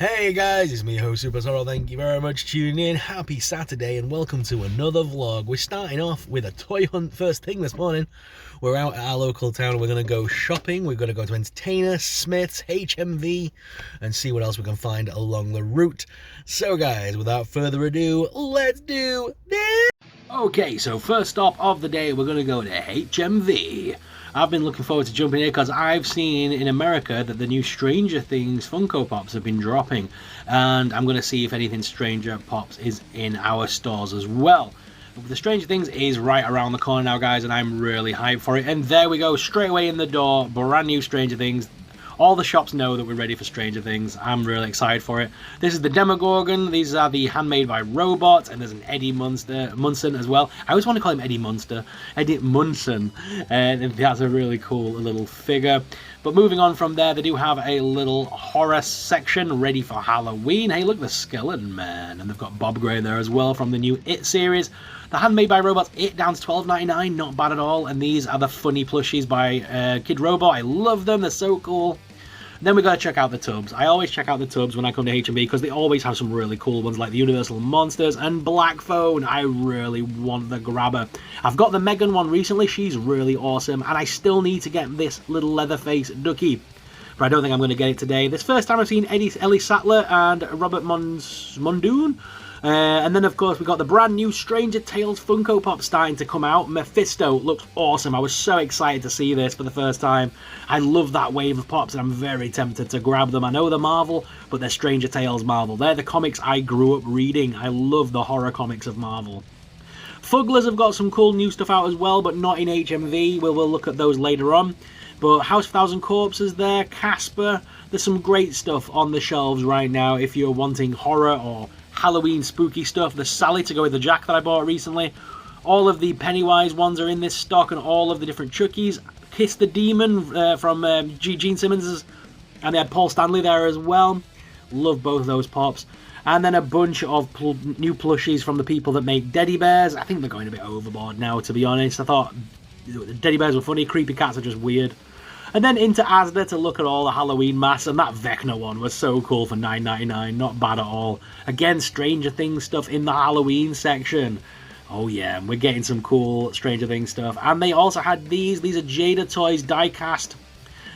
Hey guys, it's me, host Super Sorrow. Thank you very much for tuning in. Happy Saturday and welcome to another vlog. We're starting off with a toy hunt first thing this morning. We're out at our local town. We're going to go shopping. We're going to go to Entertainer, Smyths, HMV, and see what else we can find along the route. So guys, without further ado, let's do this. Okay, so first stop of the day, we're going to go to HMV. I've been looking forward to jumping here because I've seen in America that the new Stranger Things Funko Pops have been dropping, and I'm going to see if anything Stranger Pops is in our stores as well. The Stranger Things is right around the corner now, guys, and I'm really hyped for it. And there we go, straight away in the door, brand new Stranger Things. All the shops know that we're ready for Stranger Things. I'm really excited for it. This is the Demogorgon. These are the handmade by robots, and there's an Eddie Munson as well. I always want to call him Eddie Munster. Eddie Munson. And that's a really cool little figure. But moving on from there, they do have a little horror section ready for Halloween. Hey, look, the Skeleton Man. And they've got Bob Gray there as well from the new It series. The handmade by robots, It down to $12.99, not bad at all. And these are the funny plushies by Kid Robot. I love them, they're so cool. Then we got to check out the Tubbz. I always check out the Tubbz when I come to HMV because they always have some really cool ones like the Universal Monsters and Black Phone. I really want the grabber. I've got the Megan one recently. She's really awesome. And I still need to get this little Leatherface ducky. But I don't think I'm going to get it today. This first time I've seen Ellie Sattler and Robert Mondoon. And then, of course, we got the brand new Stranger Tales Funko Pop starting to come out. Mephisto looks awesome. I was so excited to see this for the first time. I love that wave of pops, and I'm very tempted to grab them. I know they're Marvel, but they're Stranger Tales Marvel. They're the comics I grew up reading. I love the horror comics of Marvel. Fugglers have got some cool new stuff out as well, but not in HMV. We'll look at those later on. But House of Thousand Corpses there, Casper. There's some great stuff on the shelves right now if you're wanting horror or Halloween spooky stuff. The Sally to go with the Jack that I bought recently. All of the Pennywise ones are in this stock, and all of the different Chuckies. Kiss the Demon from Gene Simmons, and they had Paul Stanley there as well. Love both those pops. And then a bunch of new plushies from the people that make Teddy Bears. I think they're going a bit overboard now, to be honest. I thought Teddy Bears were funny, creepy cats are just weird. And then into Asda to look at all the Halloween masks, and that Vecna one was so cool for $9.99, not bad at all. Again, Stranger Things stuff in the Halloween section. Oh yeah, we're getting some cool Stranger Things stuff. And they also had these are Jada Toys die-cast.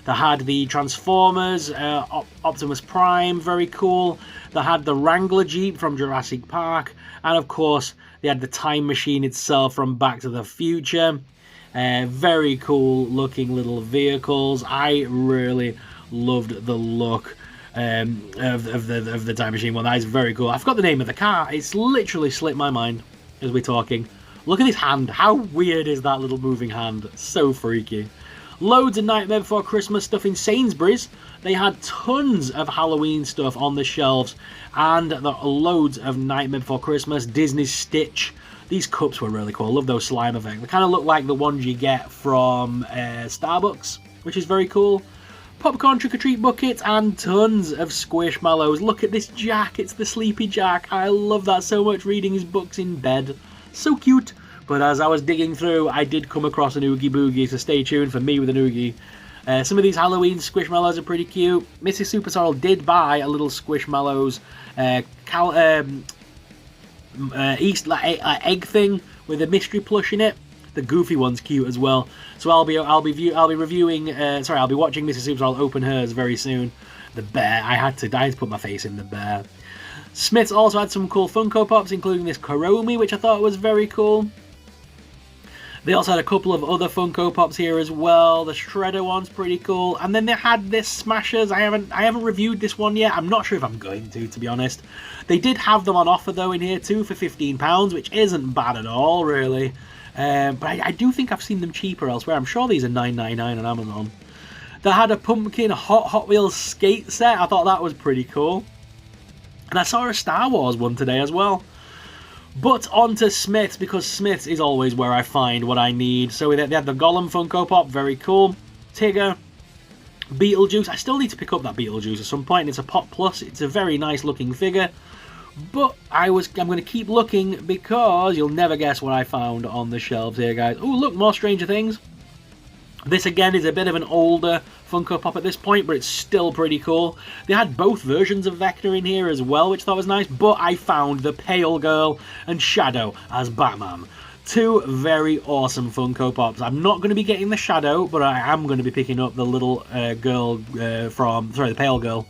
They had the Transformers, Optimus Prime, very cool. They had the Wrangler Jeep from Jurassic Park. And of course, they had the Time Machine itself from Back to the Future. Very cool looking little vehicles. I really loved the look of the Time Machine one. That is very cool. I forgot the name of the car. It's literally slipped my mind as we're talking. Look at his hand. How weird is that little moving hand? So freaky. Loads of Nightmare Before Christmas stuff in Sainsbury's. They had tons of Halloween stuff on the shelves, and loads of Nightmare Before Christmas, Disney's Stitch. These cups were really cool. I love those slime effects. They kind of look like the ones you get from Starbucks, which is very cool. Popcorn trick-or-treat buckets and tons of Squishmallows. Look at this Jack. It's the Sleepy Jack. I love that so much, reading his books in bed. So cute. But as I was digging through, I did come across an Oogie Boogie, so stay tuned for me with an Oogie. Some of these Halloween Squishmallows are pretty cute. Mrs. Super Sorrel did buy a little Squishmallows East egg thing with a mystery plush in it. The goofy one's cute as well. So I'll be watching Mrs. Super Sorrel open hers very soon. The bear, I had to put my face in the bear. Smyths also had some cool Funko Pops, including this Kuromi, which I thought was very cool. They also had a couple of other Funko Pops here as well. The Shredder one's pretty cool. And then they had this Smashers. I haven't reviewed this one yet. I'm not sure if I'm going to be honest. They did have them on offer though in here too for £15, which isn't bad at all, really. But I do think I've seen them cheaper elsewhere. I'm sure these are $9.99 on Amazon. They had a pumpkin Hot Wheels skate set. I thought that was pretty cool. And I saw a Star Wars one today as well. But on to Smyths, because Smyths is always where I find what I need. So they had the Gollum Funko Pop, very cool. Tigger, Beetlejuice. I still need to pick up that Beetlejuice at some point. It's a Pop Plus. It's a very nice looking figure. But I'm going to keep looking because you'll never guess what I found on the shelves here, guys. Oh, look, more Stranger Things. This again is a bit of an older Funko Pop at this point, but it's still pretty cool. They had both versions of Vecna in here as well, which I thought was nice, but I found the Pale Girl and Shadow as Batman. Two very awesome Funko Pops. I'm not going to be getting the Shadow, but I am going to be picking up the little girl the Pale Girl.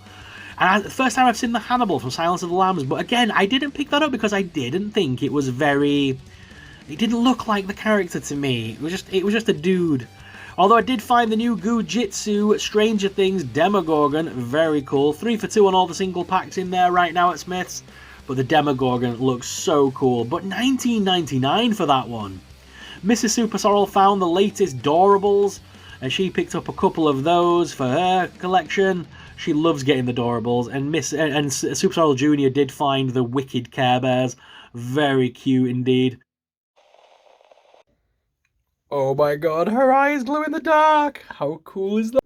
And the first time I've seen the Hannibal from Silence of the Lambs, but again, I didn't pick that up because I didn't think it was very... It didn't look like the character to me. It was just a dude. Although I did find the new Goo-Jitsu Stranger Things Demogorgon, very cool. 3 for 2 on all the single packs in there right now at Smyths. But the Demogorgon looks so cool. But $19.99 for that one. Mrs. Super Sorrel found the latest Doorables, and she picked up a couple of those for her collection. She loves getting the Doorables, and Super Sorrel Jr. did find the Wicked Care Bears. Very cute indeed. Oh my god, her eyes glow in the dark! How cool is that?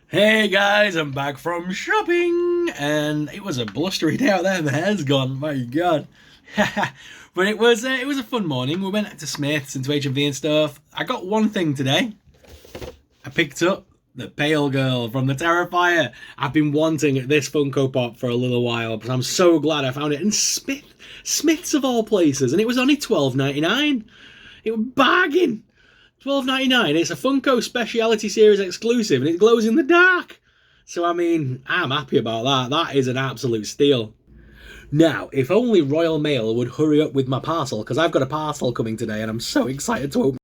Hey guys, I'm back from shopping, and it was a blustery day out there. The hair's gone, my god. But it was a fun morning. We went to Smyths and to HMV and stuff. I got one thing today. I picked up the Pale Girl from the Terrifier. I've been wanting this Funko Pop for a little while, but I'm so glad I found it. And Smyths of all places, and it was only $12.99. It was bargain. $12.99. It's a Funko Speciality Series exclusive, and it glows in the dark. So, I mean, I'm happy about that. That is an absolute steal. Now, if only Royal Mail would hurry up with my parcel, because I've got a parcel coming today, and I'm so excited to open.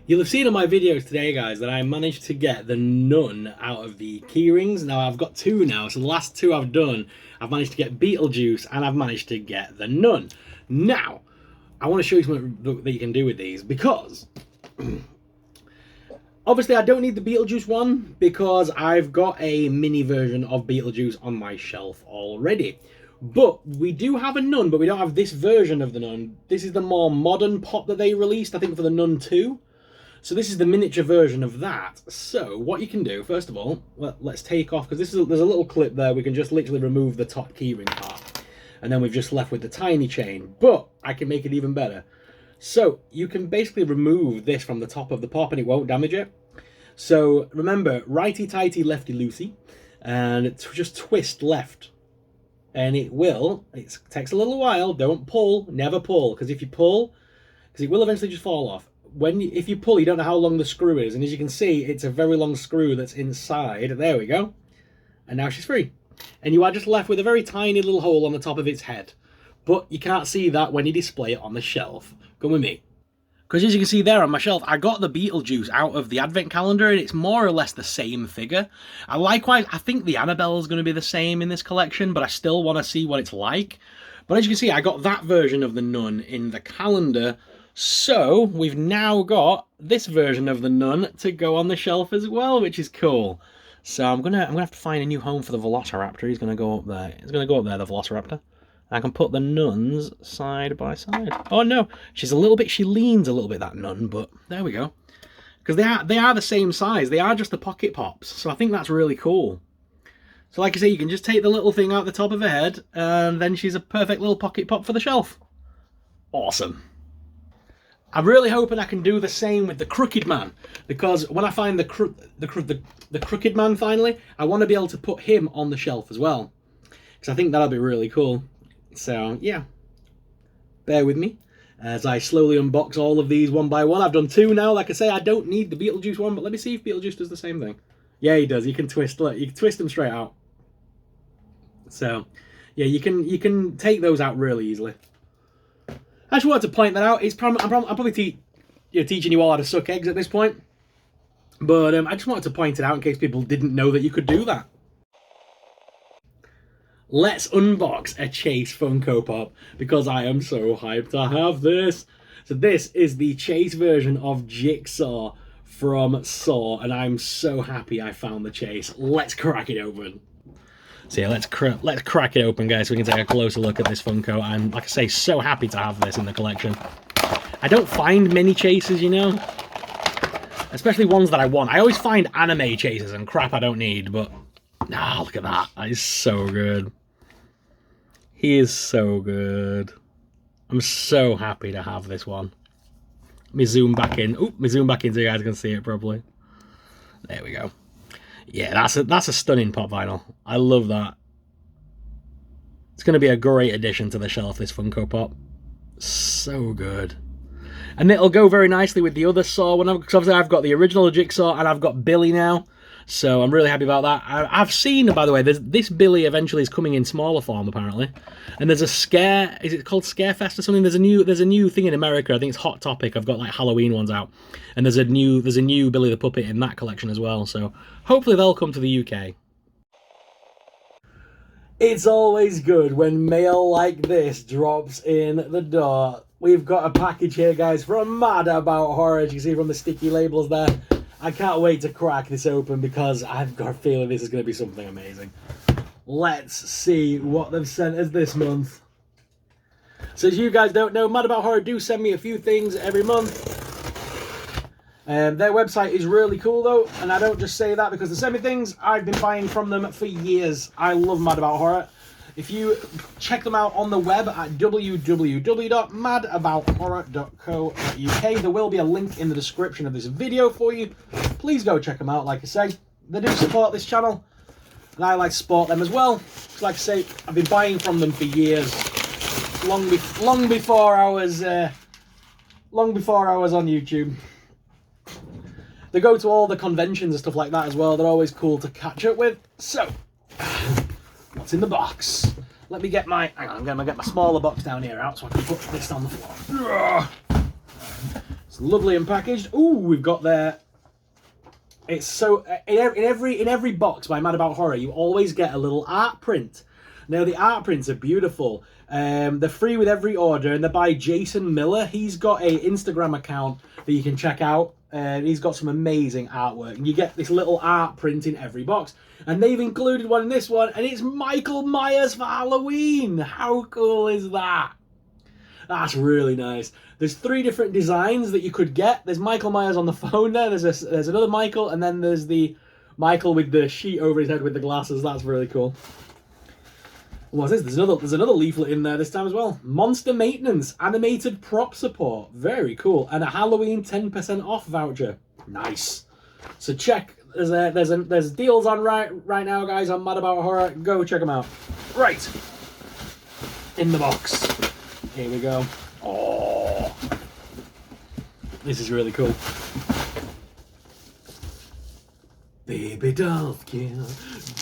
You'll have seen in my videos today, guys, that I managed to get the Nun out of the Keyrings. Now, I've got 2 now, so the last 2 I've done, I've managed to get Beetlejuice, and I've managed to get the Nun. Now, I want to show you something that you can do with these, because obviously I don't need the Beetlejuice one because I've got a mini version of Beetlejuice on my shelf already. But we do have a Nun, but we don't have this version of the Nun. This is the more modern pop that they released, I think, for the Nun 2. So this is the miniature version of that. So what you can do, first of all, let's take off, because there's a little clip there. We can just literally remove the top keyring part. And then we've just left with the tiny chain, but I can make it even better. So you can basically remove this from the top of the pop and it won't damage it. So remember, righty-tighty, lefty-loosey, and just twist left. And it takes a little while, don't pull, never pull, because if you pull, because it will eventually just fall off. If you pull, you don't know how long the screw is, and as you can see, it's a very long screw that's inside. There we go. And now she's free. And you are just left with a very tiny little hole on the top of its head. But you can't see that when you display it on the shelf. Come with me. Because as you can see there on my shelf, I got the Beetlejuice out of the Advent calendar, and it's more or less the same figure. Likewise, I think the Annabelle is going to be the same in this collection, but I still want to see what it's like. But as you can see, I got that version of the Nun in the calendar. So we've now got this version of the Nun to go on the shelf as well, which is cool. So I'm gonna have to find a new home for the Velociraptor. He's gonna go up there. He's gonna go up there, the Velociraptor. I can put the Nuns side by side. Oh no, she leans a little bit, that Nun, but there we go. Because they are the same size. They are just the pocket pops. So I think that's really cool. So like I say, you can just take the little thing out the top of her head, and then she's a perfect little pocket pop for the shelf. Awesome. I'm really hoping I can do the same with the Crooked Man, because when I find the Crooked Man finally, I want to be able to put him on the shelf as well, because I think that'll be really cool. So yeah, bear with me as I slowly unbox all of these one by one. I've done 2 now. Like I say, I don't need the Beetlejuice one, but let me see if Beetlejuice does the same thing. Yeah, he does. You can twist. Look, you can twist them straight out. So yeah, you can take those out really easily. I just wanted to point that out. I'm probably teaching you all how to suck eggs at this point. But I just wanted to point it out in case people didn't know that you could do that. Let's unbox a Chase Funko Pop, because I am so hyped to have this. So this is the Chase version of Jigsaw from Saw, and I'm so happy I found the Chase. Let's crack it open. So yeah, let's crack it open, guys, so we can take a closer look at this Funko. I'm, like I say, so happy to have this in the collection. I don't find many Chases, you know, especially ones that I want. I always find anime Chases and crap I don't need, but look at that. That is so good. He is so good. I'm so happy to have this one. Let me zoom back in. Oop, let me zoom back in so you guys can see it properly. There we go. Yeah, that's a stunning pop vinyl. I love that. It's going to be a great addition to the shelf, this Funko Pop. So good. And it'll go very nicely with the other Saw one, because obviously I've got the original Jigsaw and I've got Billy now. So I'm really happy about that. I've seen, by the way, this Billy eventually is coming in smaller form, apparently. And there's a Scare, is it called Scarefest or something? There's a new thing in America. I think it's Hot Topic. I've got like Halloween ones out. And there's a new Billy the Puppet in that collection as well. So hopefully they'll come to the UK. It's always good when mail like this drops in the door. We've got a package here, guys, from Mad About Horror. As you can see from the sticky labels there. I can't wait to crack this open because I've got a feeling this is going to be something amazing. Let's see what they've sent us this month. So as you guys don't know, Mad About Horror do send me a few things every month. Their website is really cool though, and I don't just say that because they send me things. I've been buying from them for years. I love Mad About Horror. If you check them out on the web at www.madabouthorror.co.uk, there will be a link in the description of this video for you. Please go check them out. Like I say, they do support this channel, and I like to support them as well. Like I say, I've been buying from them for years, long before I was on YouTube. They go to all the conventions and stuff like that as well. They're always cool to catch up with. So, what's in the box? Let me get my... Hang on, I'm going to get my smaller box down here out so I can put this on the floor. It's lovely and packaged. Ooh, we've got there... It's so... In every box by Mad About Horror, you always get a little art print. Now, the art prints are beautiful. They're free with every order, and they're by Jason Miller. He's got an Instagram account that you can check out. He's got some amazing artwork, and you get this little art print in every box. And they've included one in this one, and it's Michael Myers for Halloween. How cool is that? That's really nice. There's 3 different designs that you could get. There's Michael Myers on the phone there. There's another Michael, and then there's the Michael with the sheet over his head with the glasses. That's really cool. What's this? There's another leaflet in there this time as well. Monster Maintenance, animated prop support. Very cool. And a Halloween 10% off voucher. Nice. So check. There's deals on right now, guys, on Mad About Horror. Go check them out. Right. In the box. Here we go. Oh. This is really cool. Baby dolls kill.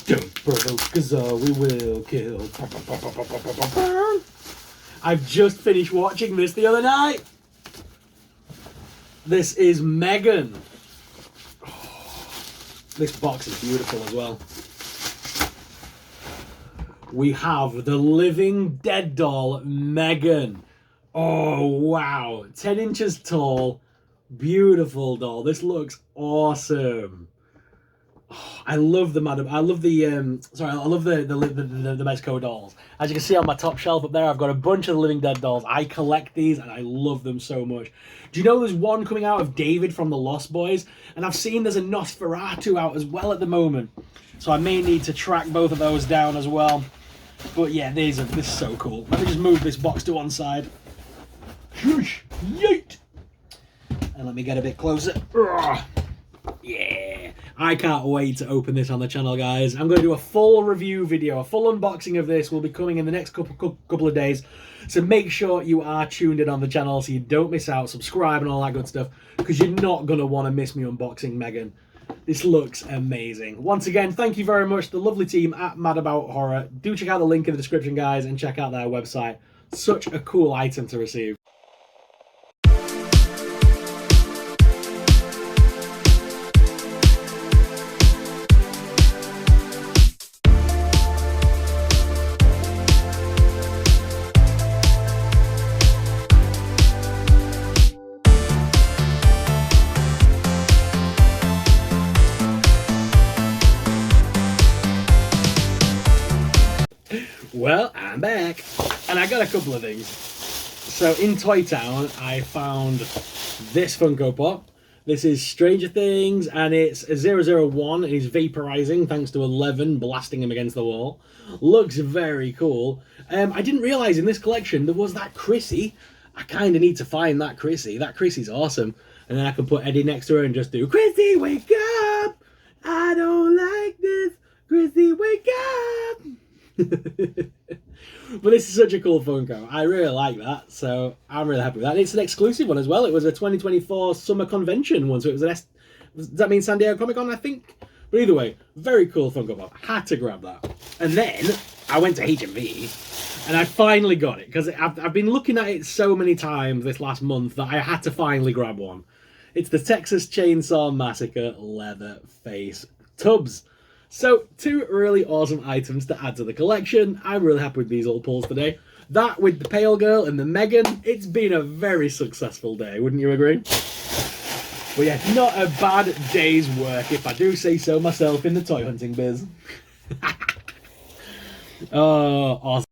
Don't provoke us or we will kill. I've just finished watching this the other night. This is Megan. Oh, this box is beautiful as well. We have the living dead doll, Megan. Oh, wow. 10 inches tall. Beautiful doll. This looks awesome. I love the Mezco dolls. As you can see on my top shelf up there, I've got a bunch of the Living Dead dolls. I collect these and I love them so much. Do you know there's one coming out of David from the Lost Boys? And I've seen there's a Nosferatu out as well at the moment. So I may need to track both of those down as well. But yeah, this is so cool. Let me just move this box to one side. Yeet! And let me get a bit closer. Yeah, I can't wait to open this on the channel, guys. I'm going to do a full review video, a full unboxing of this will be coming in the next couple of days. So make sure you are tuned in on the channel so you don't miss out, subscribe and all that good stuff, because you're not going to want to miss me unboxing Megan. This looks amazing. Once again, thank you very much to the lovely team at Mad About Horror. Do check out the link in the description, guys, and check out their website. Such a cool item to receive. Well, I'm back, and I got a couple of things. So in Toy Town, I found this Funko Pop. This is Stranger Things, and it's a 001, and he's vaporizing thanks to 11 blasting him against the wall. Looks very cool. I didn't realise in this collection there was that Chrissy. I kind of need to find that Chrissy. That Chrissy's awesome. And then I can put Eddie next to her and just do, Chrissy, wake up! I don't like this. Chrissy, wake up. But this is such a cool Funko. I really like that, so I'm really happy with that. It's an exclusive one as well. It was a 2024 summer convention one, so it was does that mean San Diego Comic Con, I think? But either way, very cool Funko Pop. Had to grab that. And then I went to HMV and I finally got it because I've been looking at it so many times this last month that I had to finally grab one. It's the Texas Chainsaw Massacre Leatherface Tubbz. So, two really awesome items to add to the collection. I'm really happy with these little pulls today. That with the Pale Girl and the Megan, it's been a very successful day, wouldn't you agree? But yeah, not a bad day's work, if I do say so myself in the toy hunting biz. Oh, awesome.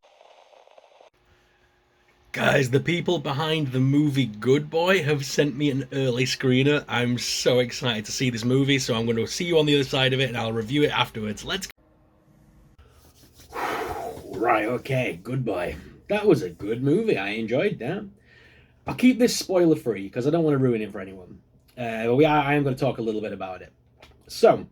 Guys, the people behind the movie Good Boy have sent me an early screener. I'm so excited to see this movie, so I'm going to see you on the other side of it and I'll review it afterwards. Let's go. Right, okay, Good Boy. That was a good movie. I enjoyed that. I'll keep this spoiler free because I don't want to ruin it for anyone. But I am going to talk a little bit about it. So,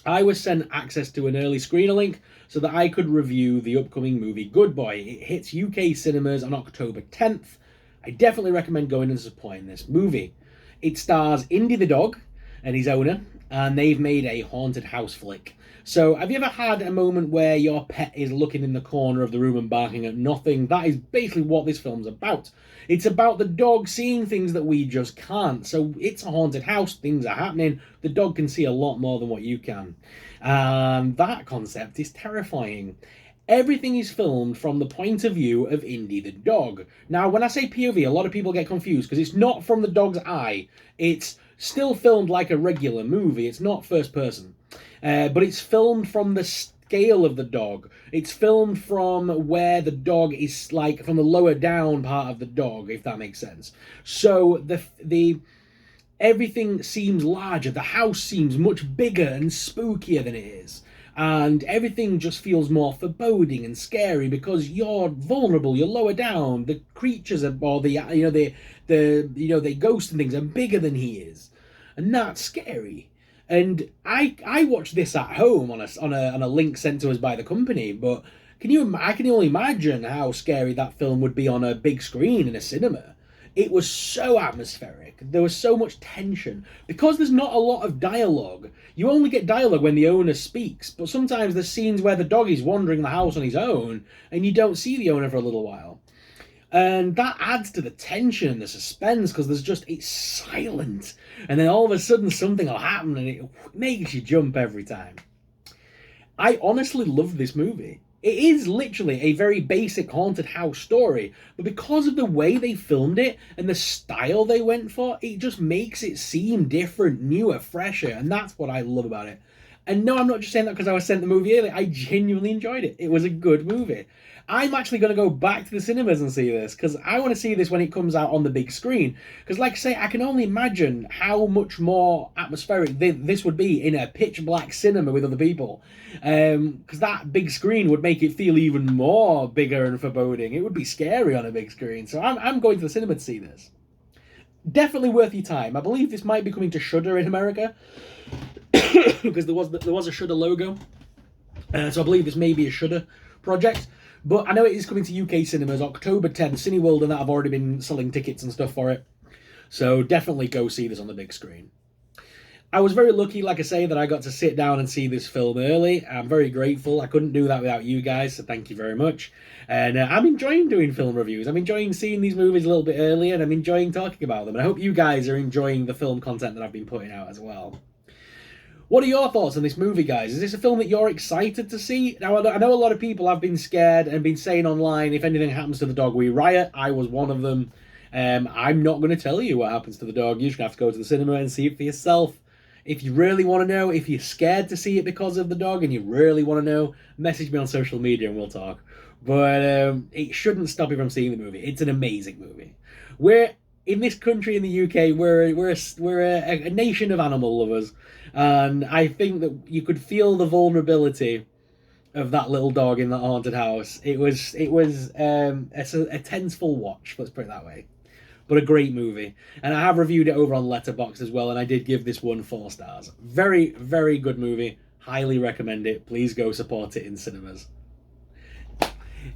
I was sent access to an early screener link so that I could review the upcoming movie Good Boy. It hits UK cinemas on October 10th. I definitely recommend going and supporting this movie. It stars Indy the dog and his owner, and they've made a haunted house flick. So, have you ever had a moment where your pet is looking in the corner of the room and barking at nothing? That is basically what this film's about. It's about the dog seeing things that we just can't. So it's a haunted house, things are happening. The dog can see a lot more than what you can. That concept is terrifying. Everything is filmed from the point of view of Indy the dog. Now, when I say POV, a lot of people get confused because it's not from the dog's eye. It's still filmed like a regular movie. It's not first person. But it's filmed from the scale of the dog. It's filmed from where the dog is, like from the lower down part of the dog, if that makes sense. So the everything seems larger. The house seems much bigger and spookier than it is. And everything just feels more foreboding and scary because you're vulnerable, you're lower down. The creatures are, or the ghosts and things are bigger than he is. And that's scary. And I watched this at home on a link sent to us by the company, but I can only imagine how scary that film would be on a big screen in a cinema. It was so atmospheric. There was so much tension. Because there's not a lot of dialogue, you only get dialogue when the owner speaks, but sometimes there's scenes where the dog is wandering the house on his own, and you don't see the owner for a little while. And that adds to the tension and the suspense because it's silent. And then all of a sudden something will happen and it makes you jump every time. I honestly love this movie. It is literally a very basic haunted house story, but because of the way they filmed it and the style they went for, it just makes it seem different, newer, fresher, and that's what I love about it. And no, I'm not just saying that because I was sent the movie early. I genuinely enjoyed it. It was a good movie. I'm actually going to go back to the cinemas and see this because I want to see this when it comes out on the big screen. Because like I say, I can only imagine how much more atmospheric this would be in a pitch black cinema with other people. Because that big screen would make it feel even more bigger and foreboding. It would be scary on a big screen. So I'm going to the cinema to see this. Definitely worth your time. I believe this might be coming to Shudder in America. Because there was a Shudder logo. So I believe this may be a Shudder project. But I know it is coming to UK cinemas October 10th. Cineworld and that have already been selling tickets and stuff for it. So definitely go see this on the big screen. I was very lucky, like I say, that I got to sit down and see this film early. I'm very grateful. I couldn't do that without you guys, so thank you very much. And I'm enjoying doing film reviews. I'm enjoying seeing these movies a little bit early, and I'm enjoying talking about them. And I hope you guys are enjoying the film content that I've been putting out as well. What are your thoughts on this movie, guys? Is this a film that you're excited to see? Now, I know a lot of people have been scared and been saying online, if anything happens to the dog, we riot. I was one of them. I'm not going to tell you what happens to the dog. You're just going to have to go to the cinema and see it for yourself. If you really want to know, if you're scared to see it because of the dog and you really want to know, message me on social media and we'll talk. But it shouldn't stop you from seeing the movie. It's an amazing movie. We're in this country, in the UK, we're a nation of animal lovers. And I think that you could feel the vulnerability of that little dog in that haunted house. It was a tenseful watch, let's put it that way. but a great movie. And I have reviewed it over on Letterboxd as well, and I did give this one 4 stars. Very, very good movie. Highly recommend it. Please go support it in cinemas.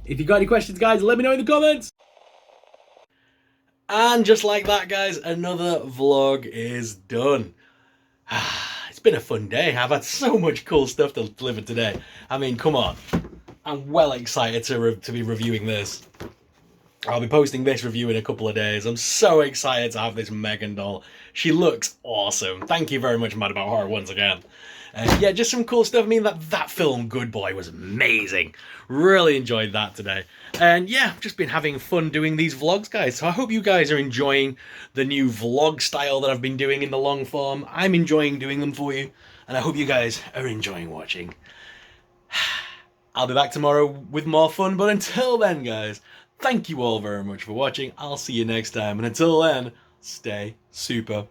If you've got any questions, guys, let me know in the comments. And just like that, guys, another vlog is done. It's been a fun day. I've had so much cool stuff to deliver today. I mean, come on. I'm well excited to be reviewing this. I'll be posting this review in a couple of days. I'm so excited to have this Megan doll. She looks awesome. Thank you very much, Mad About Horror, once again. Yeah, just some cool stuff. I mean, that film, Good Boy, was amazing. Really enjoyed that today. And yeah, I've just been having fun doing these vlogs, guys. So I hope you guys are enjoying the new vlog style that I've been doing in the long form. I'm enjoying doing them for you. And I hope you guys are enjoying watching. I'll be back tomorrow with more fun. But until then, guys, thank you all very much for watching. I'll see you next time. And until then, stay super